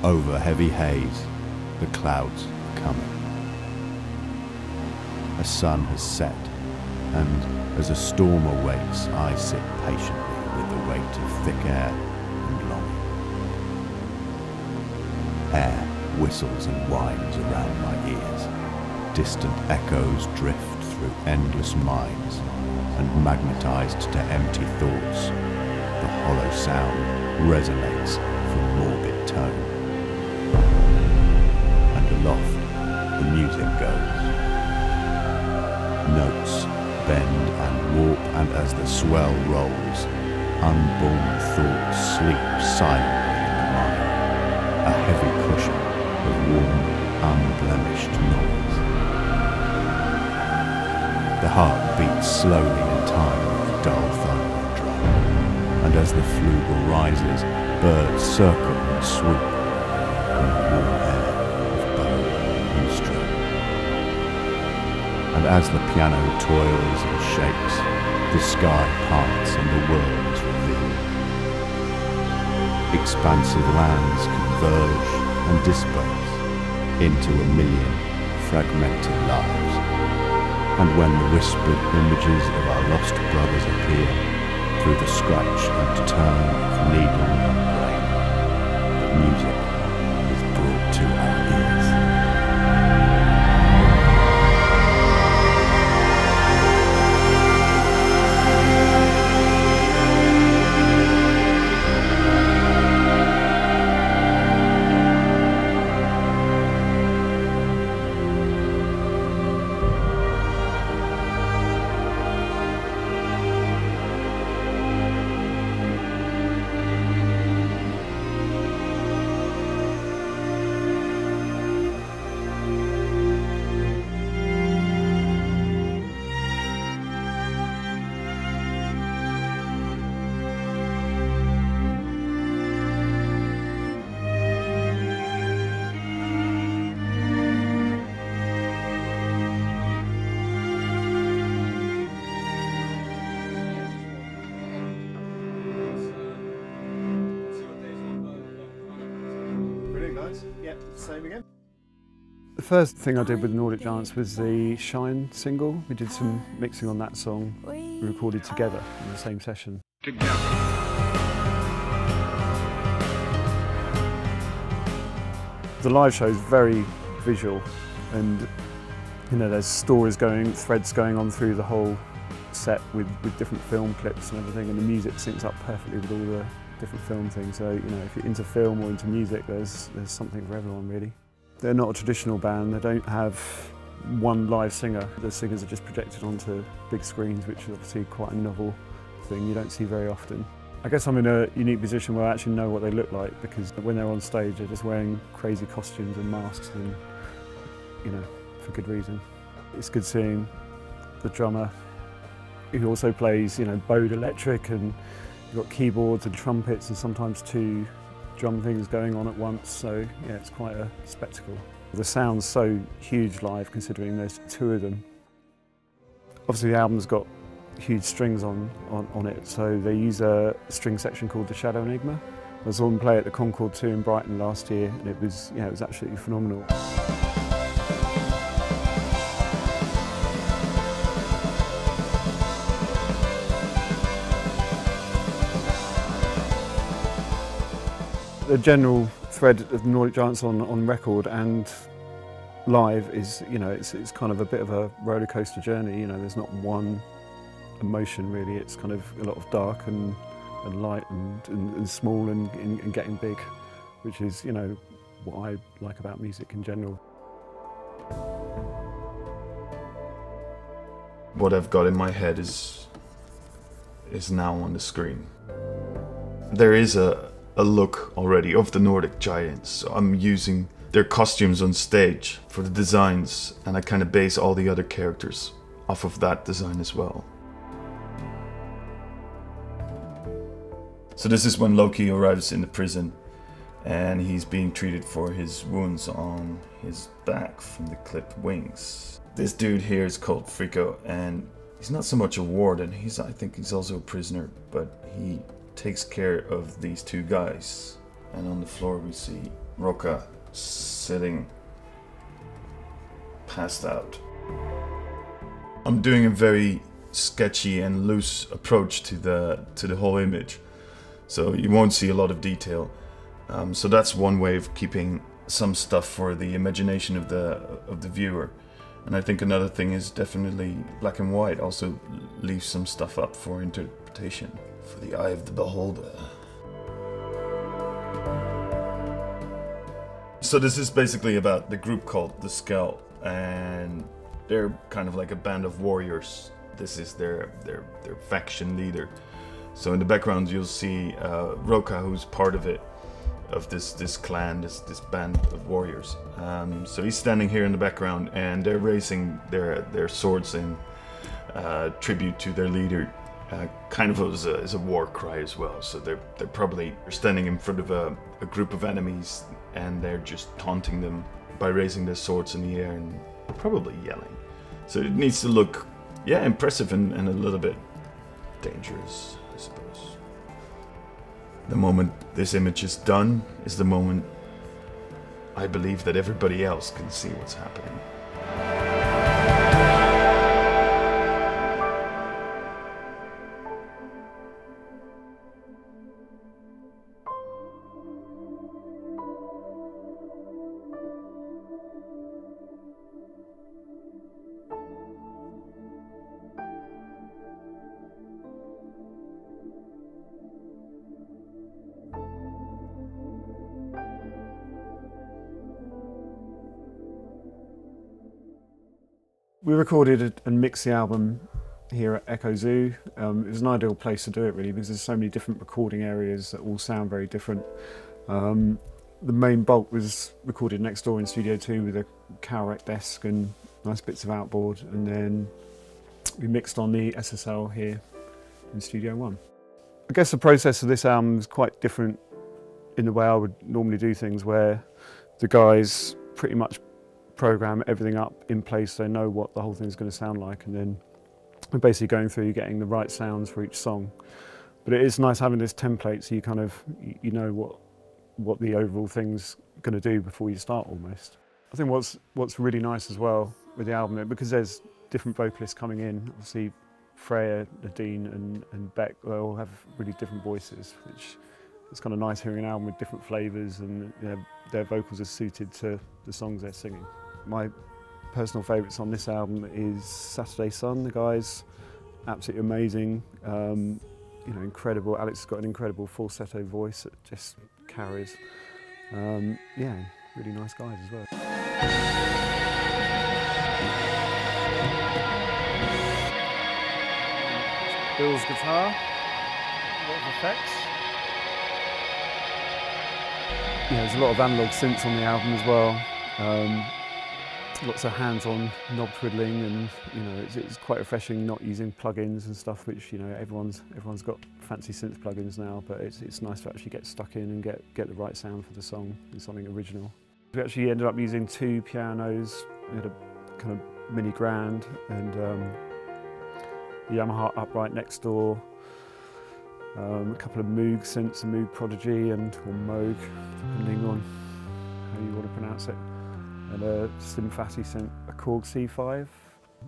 Over heavy haze, the clouds are coming. A sun has set, and as a storm awaits, I sit patiently with the weight of thick air and longing. Air whistles and whines around my ears. Distant echoes drift through endless minds, and magnetized to empty thoughts, the hollow sound resonates from morbid tone. And aloft, the music goes. Notes bend and warp, and as the swell rolls, unborn thoughts sleep silently in the mind, a heavy cushion of warm, unblemished noise. The heart beats slowly in time with the dull thud of the drum, and as the flugel rises, birds circle and swoop in the warm air of bow and string. And as the piano toils and shakes, the sky parts and the world is revealed. Expansive lands converge and disperse into a million fragmented lives. And when the whispered images of our lost brothers appear through the scratch and turn of needle and grain, the music is brought to our ears. Yeah, same again. The first thing I did with Nordic Giants was the Shine single. We did some mixing on that song, we recorded together in the same session. The live show is very visual, and there's stories threads going on through the whole set with different film clips and everything, and the music syncs up perfectly with all the different film things. So if you're into film or into music, there's something for everyone really. They're not a traditional band. They don't have one live singer. The singers are just projected onto big screens, which is obviously quite a novel thing you don't see very often. I guess I'm in a unique position where I actually know what they look like, because when they're on stage they're just wearing crazy costumes and masks, and for good reason. It's good seeing the drummer, who also plays bowed electric, and you've got keyboards and trumpets and sometimes two drum things going on at once, so yeah, it's quite a spectacle. The sound's so huge live, considering there's two of them. Obviously the album's got huge strings on it, so they use a string section called the Shadow Enigma. I saw them play at the Concord 2 in Brighton last year, and it was absolutely phenomenal. The general thread of the Nordic Giants on record and live is, it's kind of a bit of a roller coaster journey. There's not one emotion really. It's kind of a lot of dark and light and small and getting big, which is, what I like about music in general. What I've got in my head is now on the screen. There is a look already of the Nordic Giants. So I'm using their costumes on stage for the designs, and I kind of base all the other characters off of that design as well. So this is when Loki arrives in the prison, and he's being treated for his wounds on his back from the clipped wings. This dude here is called Frico, and he's not so much a warden, I think he's also a prisoner, but he takes care of these two guys. And on the floor we see Roca sitting passed out. I'm doing a very sketchy and loose approach to the whole image, so you won't see a lot of detail. So that's one way of keeping some stuff for the imagination of the viewer. And I think another thing is definitely black and white also leaves some stuff up for interpretation, for the eye of the beholder. So this is basically about the group called The Skull, and they're kind of like a band of warriors. This is their faction leader. So in the background you'll see Roca, who's part of it, of this clan, this band of warriors. So he's standing here in the background, and they're raising their swords in tribute to their leader, kind of as a war cry as well. So they're probably standing in front of a group of enemies, and they're just taunting them by raising their swords in the air and probably yelling. So it needs to look, yeah, impressive and a little bit dangerous, I suppose. The moment this image is done is the moment I believe that everybody else can see what's happening. We recorded and mixed the album here at Echo Zoo. It was an ideal place to do it really, because there's so many different recording areas that all sound very different. The main bulk was recorded next door in Studio 2 with a Cowrec desk and nice bits of outboard, and then we mixed on the SSL here in Studio 1. I guess the process of this album is quite different in the way I would normally do things, where the guys pretty much program everything up in place, so they know what the whole thing is going to sound like, and then we're basically going through getting the right sounds for each song. But it is nice having this template, so you know what the overall thing's going to do before you start almost. I think what's really nice as well with the album, because there's different vocalists coming in, obviously Freya, Nadine and Beck, they all have really different voices, which it's kind of nice hearing an album with different flavours, and you know, their vocals are suited to the songs they're singing. My personal favourites on this album is Saturday Sun. The guy's absolutely amazing, you know, incredible. Alex has got an incredible falsetto voice that just carries. Yeah, really nice guys as well. Bill's guitar, a lot of effects. Yeah, there's a lot of analog synths on the album as well. Lots of hands-on knob twiddling, and you know, it's quite refreshing not using plugins and stuff, which you know everyone's got fancy synth plugins now, but it's nice to actually get stuck in and get the right sound for the song and something original. We actually ended up using 2 pianos. We had a kind of mini grand and the Yamaha upright next door, a couple of Moog synths, a Moog Prodigy or Moog, depending on how you want to pronounce it, and a Symphati synth, a Korg C5.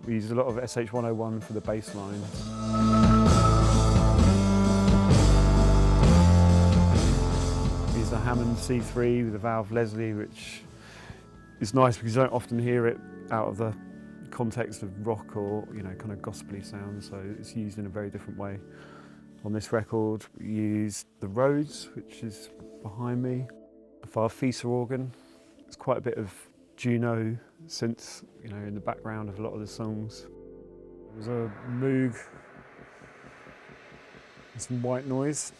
We used a lot of SH101 for the bass line. We used a Hammond C3 with a Valve Leslie, which is nice because you don't often hear it out of the context of rock or kind of gospely sound, so it's used in a very different way. On this record we used the Rhodes, which is behind me, a Farfisa organ. There's quite a bit of Juno synths, in the background of a lot of the songs. There's a Moog and some white noise.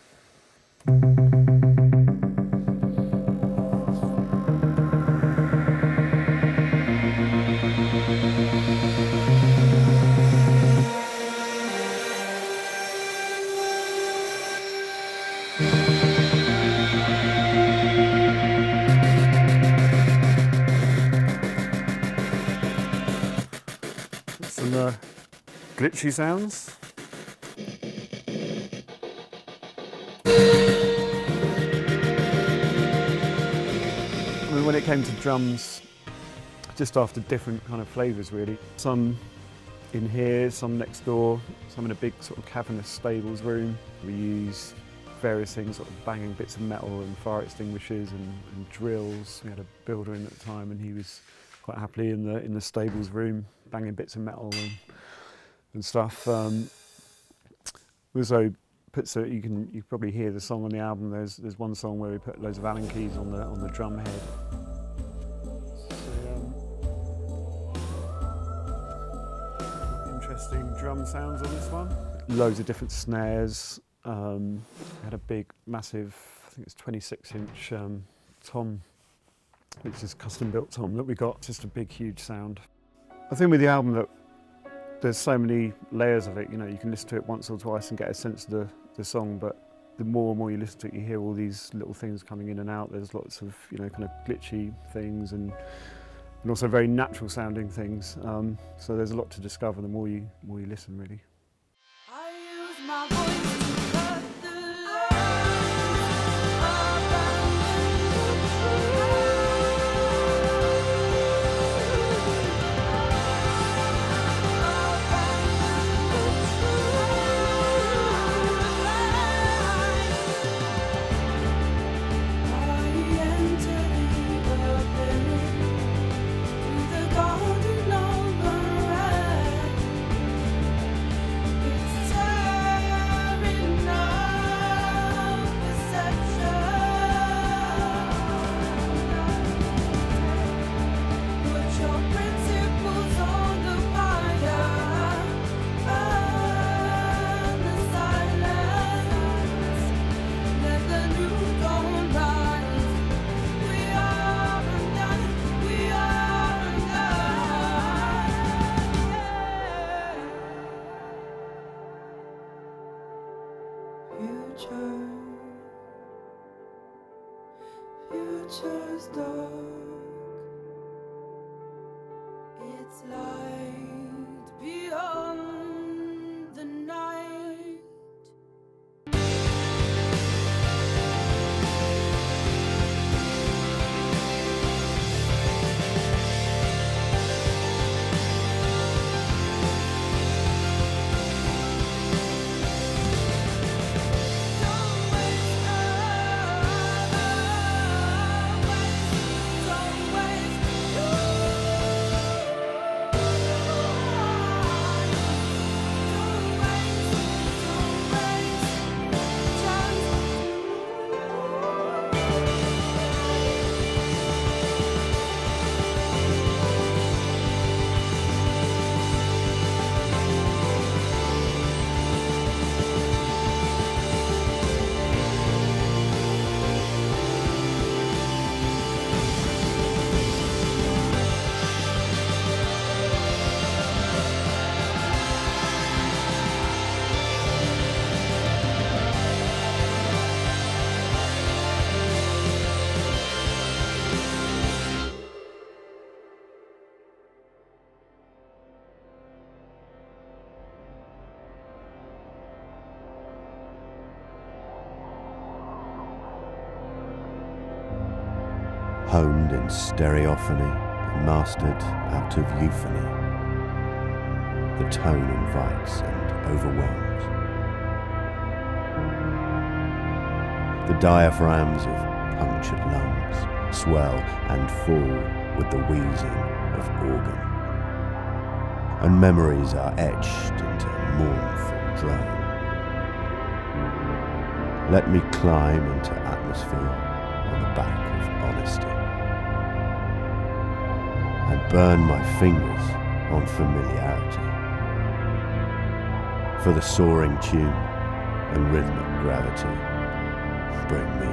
Some glitchy sounds. when it came to drums, just after different kind of flavours really. Some in here, some next door, some in a big sort of cavernous stables room. We use various things, sort of banging bits of metal and fire extinguishers and drills. We had a builder in at the time, and he was quite happily in the stables room, banging bits of metal and stuff. We also put, so you probably hear the song on the album. There's one song where we put loads of Allen keys on the drum head. So, interesting drum sounds on this one. Loads of different snares. Had a big, massive, I think it's 26-inch tom, which is custom-built tom that we got. Just a big, huge sound. I think with the album that there's so many layers of it. You know, you can listen to it once or twice and get a sense of the song, but the more and more you listen to it, you hear all these little things coming in and out. There's lots of, you know, kind of glitchy things and also very natural sounding things. So there's a lot to discover the more you listen, really. I use my voice. Future's dark. It's light beyond the night. Honed in stereophony and mastered out of euphony, the tone invites and overwhelms. The diaphragms of punctured lungs swell and fall with the wheezing of organ, and memories are etched into mournful drone. Let me climb into atmosphere on the back of honesty, and burn my fingers on familiarity, for the soaring tune and rhythmic gravity bring me